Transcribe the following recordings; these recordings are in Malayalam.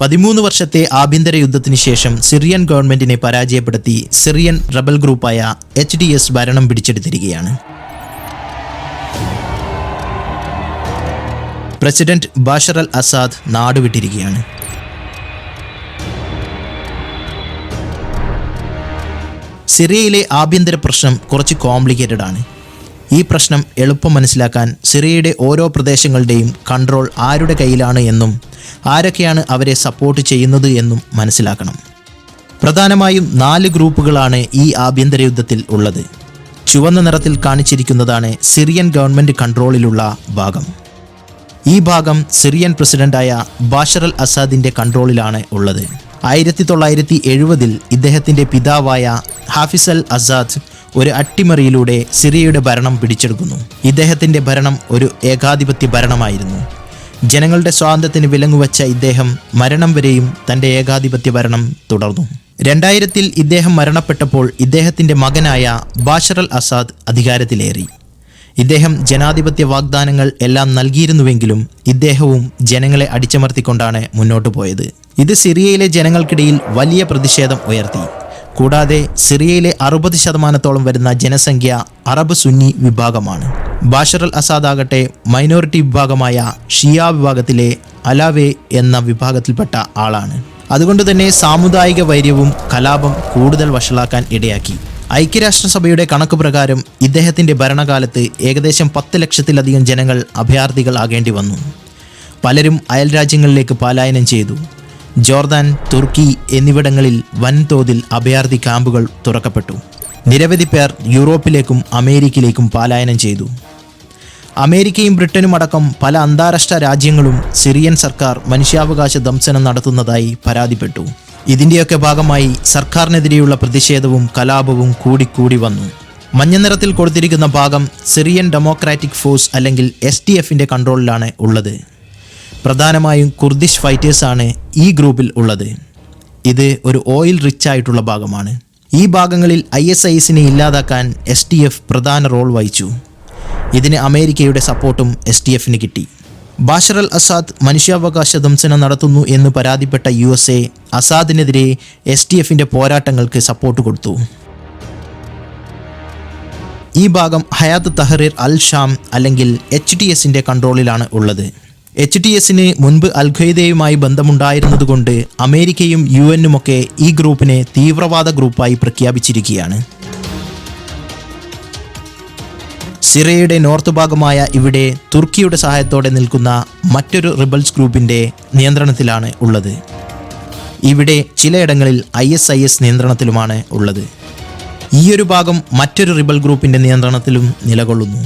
13 വർഷത്തെ ആഭ്യന്തര യുദ്ധത്തിന് ശേഷം സിറിയൻ ഗവൺമെന്റിനെ പരാജയപ്പെടുത്തി സിറിയൻ റബൽ ഗ്രൂപ്പായ HDS ഭരണം പിടിച്ചെടുത്തിരിക്കുകയാണ്. പ്രസിഡന്റ് ബാഷർ അൽ അസാദ് നാടുവിട്ടിരിക്കുകയാണ്. സിറിയയിലെ ആഭ്യന്തര പ്രശ്നം കുറച്ച് കോംപ്ലിക്കേറ്റഡ് ആണ്. ഈ പ്രശ്നം എളുപ്പം മനസ്സിലാക്കാൻ സിറിയയുടെ ഓരോ പ്രദേശങ്ങളുടെയും കൺട്രോൾ ആരുടെ കയ്യിലാണ് എന്നും ആരൊക്കെയാണ് അവരെ സപ്പോർട്ട് ചെയ്യുന്നത് എന്നും മനസ്സിലാക്കണം. പ്രധാനമായും 4 ഗ്രൂപ്പുകളാണ് ഈ ആഭ്യന്തര യുദ്ധത്തിൽ ഉള്ളത്. ചുവന്ന നിറത്തിൽ കാണിച്ചിരിക്കുന്നതാണ് സിറിയൻ ഗവൺമെൻറ് കൺട്രോളിലുള്ള ഭാഗം. ഈ ഭാഗം സിറിയൻ പ്രസിഡന്റായ ബാഷർ അൽ അസാദിൻ്റെ കൺട്രോളിലാണ് ഉള്ളത്. 1970 ഇദ്ദേഹത്തിൻ്റെ പിതാവായ ഹാഫിസ് അൽ അസാദ് ഒരു അട്ടിമറിയിലൂടെ സിറിയയുടെ ഭരണം പിടിച്ചെടുക്കുന്നു. ഇദ്ദേഹത്തിൻ്റെ ഭരണം ഒരു ഏകാധിപത്യ ഭരണമായിരുന്നു. ജനങ്ങളുടെ സ്വാതന്ത്ര്യത്തിന് വിലങ്ങുവച്ച ഇദ്ദേഹം മരണം വരെയും തൻ്റെ ഏകാധിപത്യ ഭരണം തുടർന്നു. 2000 ഇദ്ദേഹം മരണപ്പെട്ടപ്പോൾ ഇദ്ദേഹത്തിൻ്റെ മകനായ ബാഷർ അൽ അസാദ് അധികാരത്തിലേറി. ഇദ്ദേഹം ജനാധിപത്യ വാഗ്ദാനങ്ങൾ എല്ലാം നൽകിയിരുന്നുവെങ്കിലും ഇദ്ദേഹവും ജനങ്ങളെ അടിച്ചമർത്തിക്കൊണ്ടാണ് മുന്നോട്ടു പോയത്. ഇത് സിറിയയിലെ ജനങ്ങൾക്കിടയിൽ വലിയ പ്രതിഷേധം ഉയർത്തി. കൂടാതെ സിറിയയിലെ 60% വരുന്ന ജനസംഖ്യ അറബ് സുന്നി വിഭാഗമാണ്. ബാഷർ അൽ അസാദ് ആകട്ടെ മൈനോറിറ്റി വിഭാഗമായ ഷിയ വിഭാഗത്തിലെ അലാവെ എന്ന വിഭാഗത്തിൽപ്പെട്ട ആളാണ്. അതുകൊണ്ട് തന്നെ സാമുദായിക വൈര്യവും കലാപം കൂടുതൽ വഷളാക്കാൻ ഇടയാക്കി. ഐക്യരാഷ്ട്രസഭയുടെ കണക്ക് പ്രകാരം ഇദ്ദേഹത്തിൻ്റെ ഭരണകാലത്ത് ഏകദേശം 10 ലക്ഷത്തിലധികം ജനങ്ങൾ അഭയാർത്ഥികൾ ആകേണ്ടി വന്നു. പലരും അയൽ രാജ്യങ്ങളിലേക്ക് പലായനം ചെയ്തു. ജോർദാൻ, തുർക്കി എന്നിവിടങ്ങളിൽ വൻതോതിൽ അഭയാർത്ഥി ക്യാമ്പുകൾ തുറക്കപ്പെട്ടു. നിരവധി പേർ യൂറോപ്പിലേക്കും അമേരിക്കയിലേക്കും പലായനം ചെയ്തു. അമേരിക്കയും ബ്രിട്ടനും അടക്കം പല അന്താരാഷ്ട്ര രാജ്യങ്ങളും സിറിയൻ സർക്കാർ മനുഷ്യാവകാശ ദംശനം നടത്തുന്നതായി പരാതിപ്പെട്ടു. ഇതിൻ്റെയൊക്കെ ഭാഗമായി സർക്കാരിനെതിരെയുള്ള പ്രതിഷേധവും കലാപവും കൂടിക്കൂടി വന്നു. മഞ്ഞ നിറത്തിൽ കൊടുത്തിരിക്കുന്ന ഭാഗം സിറിയൻ ഡെമോക്രാറ്റിക് ഫോഴ്സ് അല്ലെങ്കിൽ SDFൻ്റെ കൺട്രോളിലാണ് ഉള്ളത്. പ്രധാനമായും കുർദിഷ് ഫൈറ്റേഴ്സാണ് ഈ ഗ്രൂപ്പിൽ ഉള്ളത്. ഇത് ഒരു ഓയിൽ റിച്ച് ആയിട്ടുള്ള ഭാഗമാണ്. ഈ ഭാഗങ്ങളിൽ ISISനെ ഇല്ലാതാക്കാൻ SDF പ്രധാന റോൾ വഹിച്ചു. ഇതിന് അമേരിക്കയുടെ സപ്പോർട്ടും SDFന് കിട്ടി. ബാഷർ അൽ അസാദ് മനുഷ്യാവകാശ ദംശനം നടത്തുന്നു എന്ന് പരാതിപ്പെട്ട USA അസാദിനെതിരെ SDFൻ്റെ പോരാട്ടങ്ങൾക്ക് സപ്പോർട്ട് കൊടുത്തു. ഈ ഭാഗം ഹയാത്ത് തഹ്രീർ അൽ ഷാം അല്ലെങ്കിൽ HTSൻ്റെ കൺട്രോളിലാണ് ഉള്ളത്. HTSന് മുൻപ് അൽ ഖ്വയ്ദയുമായി ബന്ധമുണ്ടായിരുന്നതുകൊണ്ട് അമേരിക്കയും UNുമൊക്കെ ഈ ഗ്രൂപ്പിനെ തീവ്രവാദ ഗ്രൂപ്പായി പ്രഖ്യാപിച്ചിരിക്കുകയാണ്. സിറിയയുടെ നോർത്ത് ഭാഗമായ ഇവിടെ തുർക്കിയുടെ സഹായത്തോടെ നിൽക്കുന്ന മറ്റൊരു റിബൽസ് ഗ്രൂപ്പിൻ്റെ നിയന്ത്രണത്തിലാണ് ഉള്ളത്. ഇവിടെ ചിലയിടങ്ങളിൽ ISIS നിയന്ത്രണത്തിലുമാണ് ഉള്ളത്. ഈയൊരു ഭാഗം മറ്റൊരു റിബൽ ഗ്രൂപ്പിൻ്റെ നിയന്ത്രണത്തിലും നിലകൊള്ളുന്നു.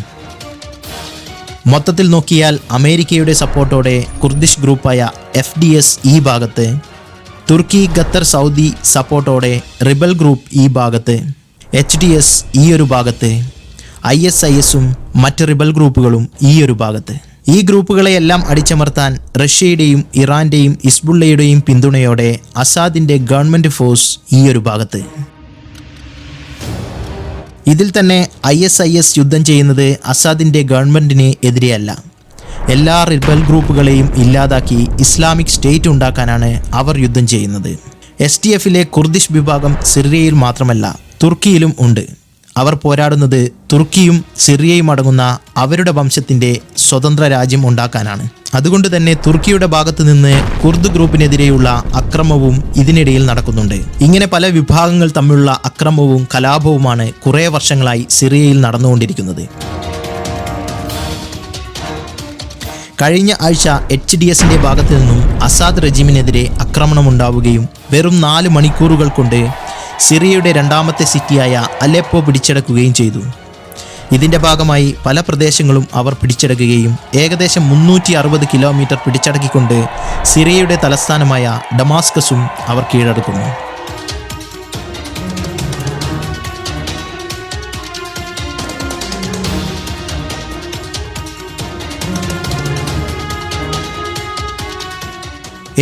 മൊത്തത്തിൽ നോക്കിയാൽ അമേരിക്കയുടെ സപ്പോർട്ടോടെ കുർദിഷ് ഗ്രൂപ്പായ FDS ഈ ഭാഗത്ത്, തുർക്കി, ഖത്തർ, സൗദി സപ്പോർട്ടോടെ റിബൽ ഗ്രൂപ്പ് ഈ ഭാഗത്ത്, HTS ഈ ഒരു ഭാഗത്ത്, ISISും മറ്റ് റിബൽ ഗ്രൂപ്പുകളും ഈ ഒരു ഭാഗത്ത്. ഈ ഗ്രൂപ്പുകളെയെല്ലാം അടിച്ചമർത്താൻ റഷ്യയുടെയും ഇറാൻ്റെയും ഹിസ്ബുള്ളയുടെയും പിന്തുണയോടെ അസാദിൻ്റെ ഗവൺമെൻറ് ഫോഴ്സ് ഈ ഒരു ഭാഗത്ത്. ഇതിൽ തന്നെ ISIS യുദ്ധം ചെയ്യുന്നത് അസാദിൻ്റെ ഗവൺമെൻറ്റിന് എതിരെയല്ല. എല്ലാ റിബൽ ഗ്രൂപ്പുകളെയും ഇല്ലാതാക്കി ഇസ്ലാമിക് സ്റ്റേറ്റ് ഉണ്ടാക്കാനാണ് അവർ യുദ്ധം ചെയ്യുന്നത്. SDFലെ കുർദിഷ് വിഭാഗം സിറിയയിൽ മാത്രമല്ല തുർക്കിയിലും ഉണ്ട്. അവർ പോരാടുന്നത് തുർക്കിയും സിറിയയും അടങ്ങുന്ന അവരുടെ വംശത്തിൻ്റെ സ്വതന്ത്ര രാജ്യം ഉണ്ടാക്കാനാണ്. അതുകൊണ്ട് തന്നെ തുർക്കിയുടെ ഭാഗത്ത് നിന്ന് കുർദ് ഗ്രൂപ്പിനെതിരെയുള്ള അക്രമവും ഇതിനിടയിൽ നടക്കുന്നുണ്ട്. ഇങ്ങനെ പല വിഭാഗങ്ങൾ തമ്മിലുള്ള അക്രമവും കലാപവുമാണ് കുറേ വർഷങ്ങളായി സിറിയയിൽ നടന്നുകൊണ്ടിരിക്കുന്നത്. കഴിഞ്ഞ ആഴ്ച HDSൻ്റെ ഭാഗത്തു നിന്നും അസാദ് റെജിമിനെതിരെ ആക്രമണമുണ്ടാവുകയും വെറും 4 മണിക്കൂറുകൾ കൊണ്ട് സിറിയയുടെ 2ാമത്തെ സിറ്റിയായ അലെപ്പോ പിടിച്ചടക്കുകയും ചെയ്തു. ഇതിൻ്റെ ഭാഗമായി പല പ്രദേശങ്ങളും അവർ പിടിച്ചടക്കുകയും ഏകദേശം 360 കിലോമീറ്റർ പിടിച്ചടക്കിക്കൊണ്ട് സിറിയയുടെ തലസ്ഥാനമായ ഡമാസ്കസും അവർ കീഴടക്കുന്നു.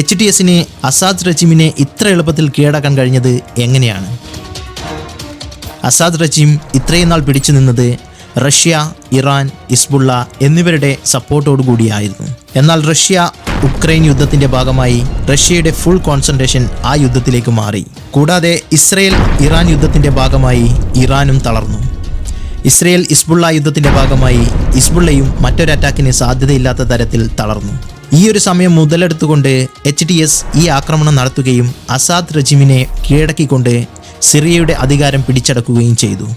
HTSന് അസാദ് റെജിമിനെ ഇത്ര എളുപ്പത്തിൽ കീഴടക്കാൻ കഴിഞ്ഞത് എങ്ങനെയാണ്? അസാദ് റെജിം ഇത്രയും നാൾ പിടിച്ചു നിന്നത് റഷ്യ, ഇറാൻ, ഹിസ്ബുള്ള എന്നിവരുടെ സപ്പോർട്ടോടു കൂടിയായിരുന്നു. എന്നാൽ റഷ്യ ഉക്രൈൻ യുദ്ധത്തിന്റെ ഭാഗമായി റഷ്യയുടെ ഫുൾ കോൺസെൻട്രേഷൻ ആ യുദ്ധത്തിലേക്ക് മാറി. കൂടാതെ ഇസ്രയേൽ ഇറാൻ യുദ്ധത്തിന്റെ ഭാഗമായി ഇറാനും തളർന്നു. ഇസ്രയേൽ ഹിസ്ബുള്ള യുദ്ധത്തിന്റെ ഭാഗമായി ഹിസ്ബുള്ളയും മറ്റൊരു അറ്റാക്കിന് സാധ്യതയില്ലാത്ത തരത്തിൽ തളർന്നു. ഈ ഒരു സമയം മുതലെടുത്തുകൊണ്ട് HTS ഈ ആക്രമണം നടത്തുകയും അസാദ് റെജിമിനെ കീഴടക്കിക്കൊണ്ട് സിറിയയുടെ അധികാരം പിടിച്ചടക്കുകയും ചെയ്തു.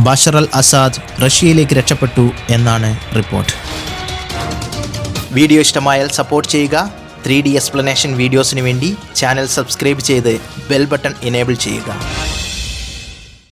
ബഷർ അൽ അസാദ് റഷ്യയിലേക്ക് രക്ഷപ്പെട്ടു എന്നാണ് റിപ്പോർട്ട്. വീഡിയോ ഇഷ്ടമായാൽ സപ്പോർട്ട് ചെയ്യുക. 3D എക്സ്പ്ലനേഷൻ വീഡിയോസിന് വേണ്ടി ചാനൽ സബ്സ്ക്രൈബ് ചെയ്ത് ബെൽ ബട്ടൺ എനേബിൾ ചെയ്യുക.